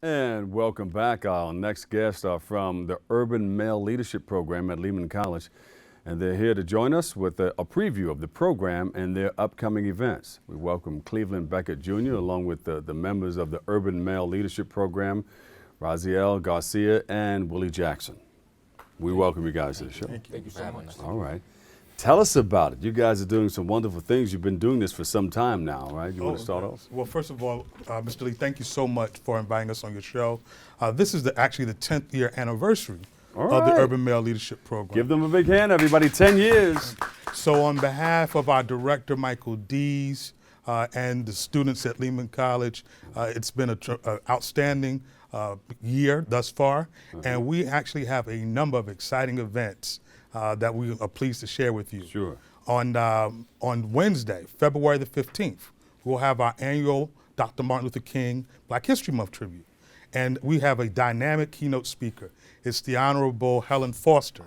And welcome back. Our next guests are from the Urban Male Leadership Program at Lehman College, and they're here to join us with a preview of the program and their upcoming events. We welcome Cleveland Beckett Jr. along with the members of the Urban Male Leadership Program, Raziel Garcia and Wilie Jackson. We welcome you guys to the show. Thank you so much. All right. Tell us about it. You guys are doing some wonderful things. You've been doing this for some time now, right? You want to start off? Well, first of all, Mr. Lee, thank you so much for inviting us on your show. This is actually the 10th year anniversary of the Urban Male Leadership Program. Give them a big hand, everybody. 10 years. So on behalf of our director, Michael Dees, and the students at Lehman College, it's been an outstanding year thus far, and we actually have a number of exciting events that we are pleased to share with you. Sure. On Wednesday, February the 15th, we'll have our annual Dr. Martin Luther King Black History Month tribute. And we have a dynamic keynote speaker. It's the Honorable Helen Foster,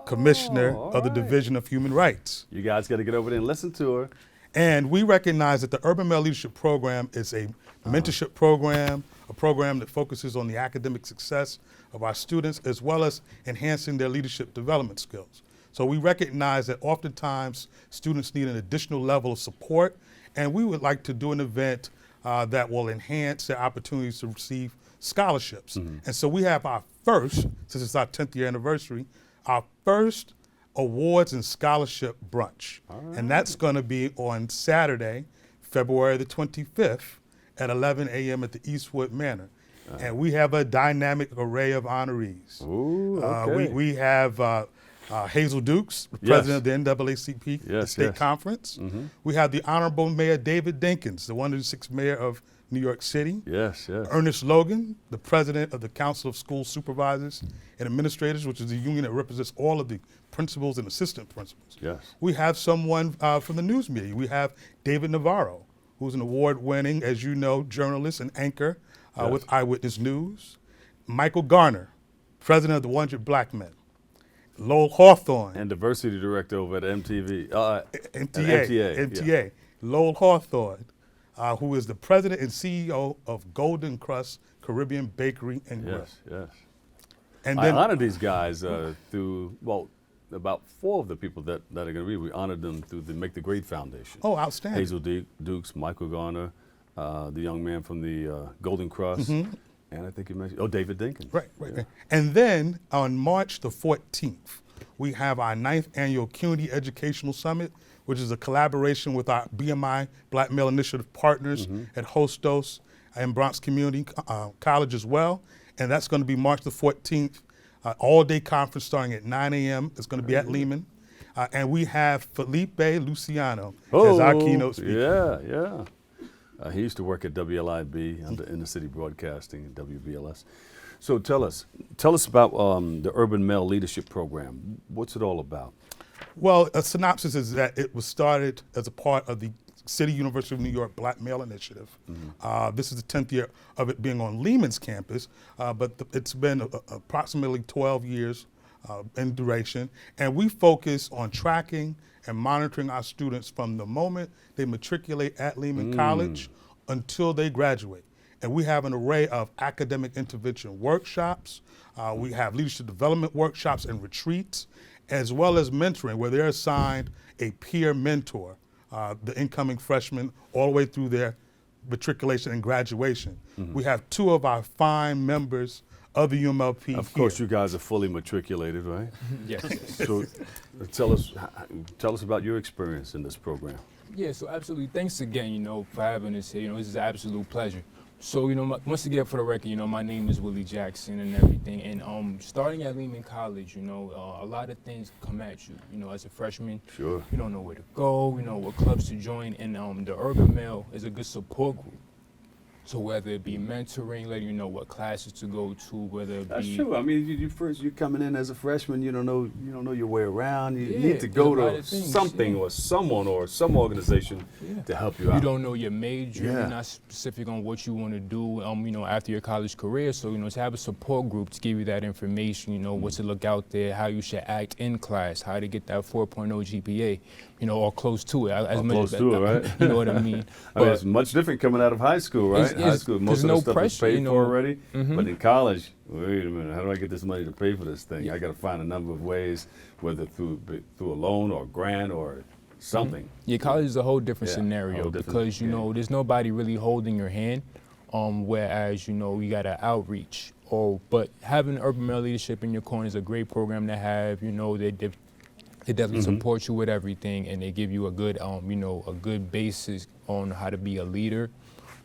Commissioner of the Division of Human Rights. You guys got to get over there and listen to her. And we recognize that the Urban Male Leadership Program is a mentorship program, a program that focuses on the academic success of our students as well as enhancing their leadership development skills. So we recognize that oftentimes students need an additional level of support, and we would like to do an event that will enhance their opportunities to receive scholarships. And so we have our first, since it's our 10th year anniversary, our first awards and scholarship brunch. And that's going to be on Saturday, February the 25th at 11 a.m. at the Eastwood Manor. And we have a dynamic array of honorees. Ooh, okay. We have Hazel Dukes, the president of the NAACP State Conference. We have the Honorable Mayor David Dinkins, the 106th Mayor of New York City. Yes. Ernest Logan, the president of the Council of School Supervisors and Administrators, which is the union that represents all of the principals and assistant principals. Yes. We have someone from the news media. We have David Navarro, who's an award-winning, as you know, journalist and anchor with Eyewitness News. Michael Garner, president of the 100 Black Men. Lowell Hawthorne. And diversity director over at MTV. MTA. Yeah. Lowell Hawthorne, who is the president and CEO of Golden Crust Caribbean Bakery and Grill. Yes. And I then honored these guys through, about 4 of the people that are going to be. We honored them through the Make the Grade Foundation. Oh, outstanding. Hazel Dukes, Michael Garner, the young man from the Golden Cross, and I think you mentioned, David Dinkins. Right. And then on March the 14th, we have our 9th annual CUNY Educational Summit, which is a collaboration with our BMI Black Male Initiative partners at Hostos and Bronx Community College as well. And that's going to be March the 14th, all-day conference starting at 9 a.m. It's going to be at Lehman. And we have Felipe Luciano as our keynote speaker. Yeah. He used to work at WLIB in the city broadcasting, WBLS. So tell us about the Urban Male Leadership Program. What's it all about? Well, a synopsis is that it was started as a part of the City University of New York Black Male Initiative. This is the 10th year of it being on Lehman's campus, but it's been approximately 12 years in duration, and we focus on tracking and monitoring our students from the moment they matriculate at Lehman College until they graduate. And we have an array of academic intervention workshops. We have leadership development workshops and retreats, as well as mentoring, where they're assigned a peer mentor, the incoming freshmen, all the way through their matriculation and graduation. We have 2 of our fine members of the UMLP. Of course, you guys are fully matriculated, right? Yes. So tell us about your experience in this program. Yeah, so absolutely. Thanks again, for having us here. This is an absolute pleasure. So, once again, for the record, my name is Wilie Jackson and everything. And starting at Lehman College, a lot of things come at you. As a freshman, Sure. You don't know where to go, what clubs to join. And the Urban Male is a good support group. So whether it be mentoring, letting you know what classes to go to, whether it That's be true. I mean, you're coming in as a freshman. You don't know your way around. You Yeah, need to go there's a lot to of things, something or someone or some organization to help you out. You don't know your major, Yeah. you're not specific on what you want to do, after your college career. So, to have a support group to give you that information, what to look out there, how you should act in class, how to get that 4.0 GPA, or close to it. Close to it, right? You know what I mean? I mean, it's much different coming out of high school, right? right? High school, most of no the stuff pressure, is paid you know. for already. But in college, wait a minute, how do I get this money to pay for this thing? I got to find a number of ways, whether through a loan or a grant or something. Yeah, college is a whole different Yeah, scenario whole different because, you game. know, there's nobody really holding your hand, whereas, you know, you got to outreach. But having Urban Male Leadership in your corner is a great program to have. You know, they definitely support you with everything, and they give you a good, you know, a good basis on how to be a leader,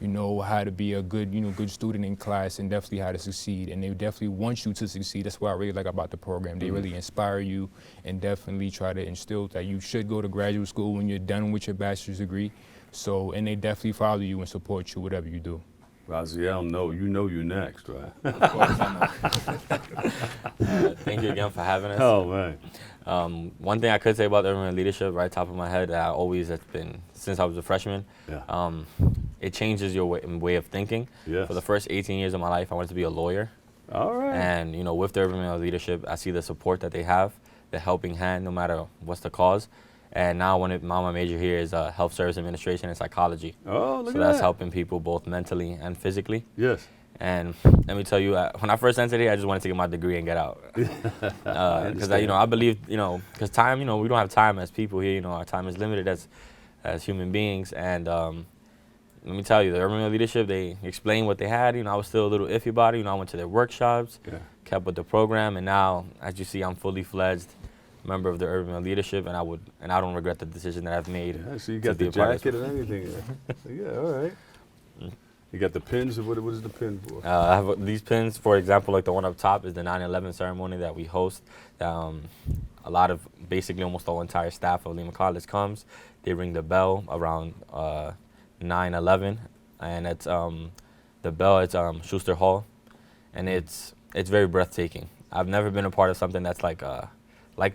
you know, how to be a good, you know, good student in class, and definitely how to succeed. And they definitely want you to succeed. That's what I really like about the program. They really inspire you and definitely try to instill that you should go to graduate school when you're done with your bachelor's degree. So, and they definitely follow you and support you, whatever you do. Raziel, you're next, right? Of course, I know. Thank you again for having us. Oh, man. One thing I could say about urban leadership, right top of my head, that I always have been since I was a freshman. Yeah. It changes your way of thinking. Yes. For the first 18 years of my life, I wanted to be a lawyer. All right. And you know, with the urban male leadership, I see the support that they have, the helping hand, no matter what's the cause. And now, my major here is health service administration and psychology. Oh, look so at that's that. helping people both mentally and physically. Yes. And let me tell you, when I first entered here, I just wanted to get my degree and get out. Because you know, I believe, you know, because time, you know, we don't have time as people here. You know, our time is limited as human beings. And let me tell you, the urban male leadership, they explained what they had. You know, I was still a little iffy about it. You know, I went to their workshops, kept with the program, and now, as you see, I'm fully fledged member of the urban male leadership, and I don't regret the decision that I've made. Yeah, so you got the jacket and everything. Yeah, all right. You got the pins. What is the pin for? I have these pins, for example, like the one up top is the 9/11 ceremony that we host. A lot of, basically almost the whole entire staff of Lehman College comes. They ring the bell around 9/11, and it's the bell. It's Schuster Hall, and it's very breathtaking. I've never been a part of something that's like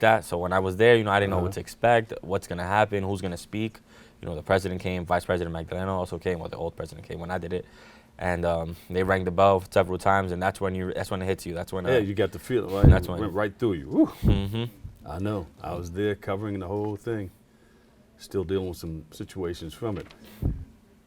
that. So when I was there, you know, I didn't know what to expect, what's gonna happen, who's gonna speak. You know, the president came, Vice President Magdaleno also came, well, the old president came when I did it, and they rang the bell several times, and that's when it hits you. That's when you got the feeling, right? That's it when went right through you. Woo. Mm-hmm. I know. I was there covering the whole thing. Still dealing with some situations from it.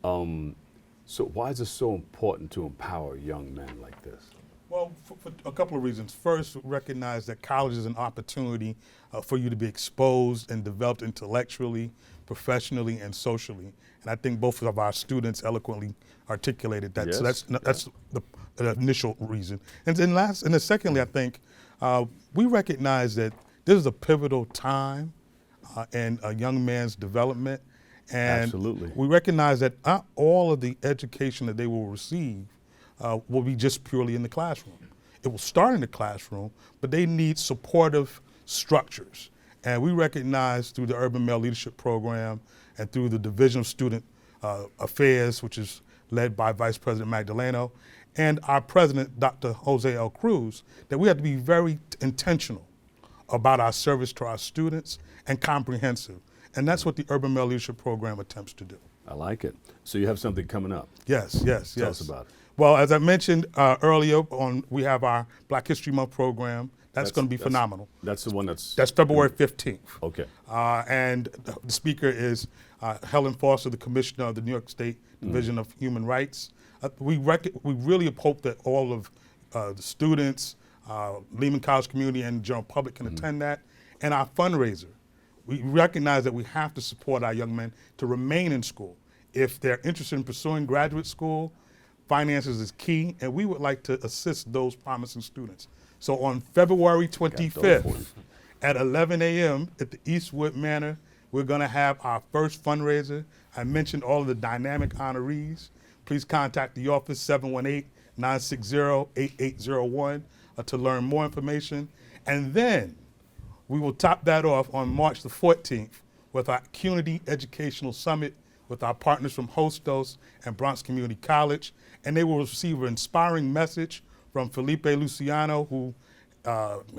So why is it so important to empower young men like this? Well, for a couple of reasons. First, recognize that college is an opportunity for you to be exposed and developed intellectually, professionally, and socially. And I think both of our students eloquently articulated that. Yes. So that's the initial reason. And then secondly, I think we recognize that this is a pivotal time in a young man's development. And Absolutely. we recognize that not all of the education that they will receive will be just purely in the classroom. It will start in the classroom, but they need supportive structures. And we recognize through the Urban Male Leadership Program and through the Division of Student Affairs, which is led by Vice President Magdaleno, and our president, Dr. Jose L. Cruz, that we have to be very intentional about our service to our students and comprehensive. And that's what the Urban Male Leadership Program attempts to do. I like it. So you have something coming up. Yes. Tell us about it. Well, as I mentioned earlier, we have our Black History Month program. That's going to be phenomenal. That's the one that's February 15th. Okay. And the speaker is Helen Foster, the Commissioner of the New York State Division of Human Rights. We really hope that all of the students, Lehman College community, and the general public can attend that. And our fundraiser, we recognize that we have to support our young men to remain in school. If they're interested in pursuing graduate school, finances is key, and we would like to assist those promising students. So on February 25th at 11 a.m. at the Eastwood Manor, we're going to have our first fundraiser. I mentioned all of the dynamic honorees. Please contact the office, 718-960-8801, to learn more information. And then we will top that off on March the 14th with our CUNY Educational Summit with our partners from Hostos and Bronx Community College. And they will receive an inspiring message from Felipe Luciano, who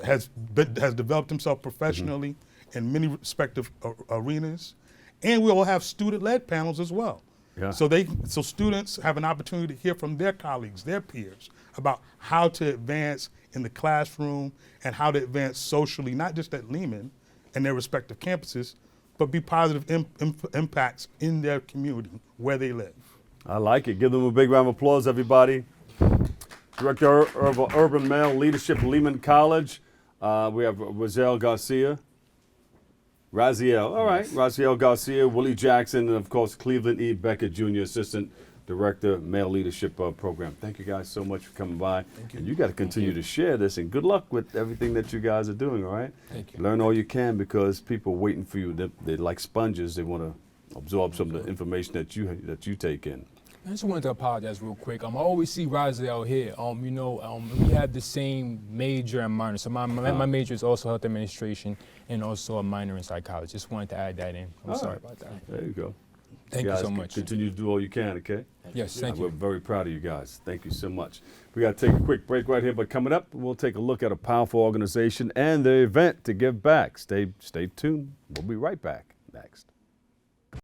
has developed himself professionally in many respective arenas. And we will have student-led panels as well. Yeah. So students have an opportunity to hear from their colleagues, their peers, about how to advance in the classroom and how to advance socially, not just at Lehman and their respective campuses, but be positive impacts in their community where they live. I like it. Give them a big round of applause, everybody. Director of Urban Male Leadership, Lehman College. We have Raziel Garcia. Raziel, all right. Raziel Garcia, Wilie Jackson, and of course Cleveland E. Beckett Jr., Assistant Director, Male Leadership Program. Thank you guys so much for coming by. Thank you. And you got to continue to share this, and good luck with everything that you guys are doing, all right? Thank you. Learn all you can, because people are waiting for you. They're like sponges. They want to absorb some of the information that you take in. I just wanted to apologize real quick. I always see Raziel here. We have the same major and minor. So my major is also health administration and also a minor in psychology. Just wanted to add that in. I'm sorry about that. There you go. Thank you so much. Continue to do all you can, okay? Yes, thank you. We're very proud of you guys. Thank you so much. We got to take a quick break right here, but coming up, we'll take a look at a powerful organization and their event to give back. Stay tuned. We'll be right back next.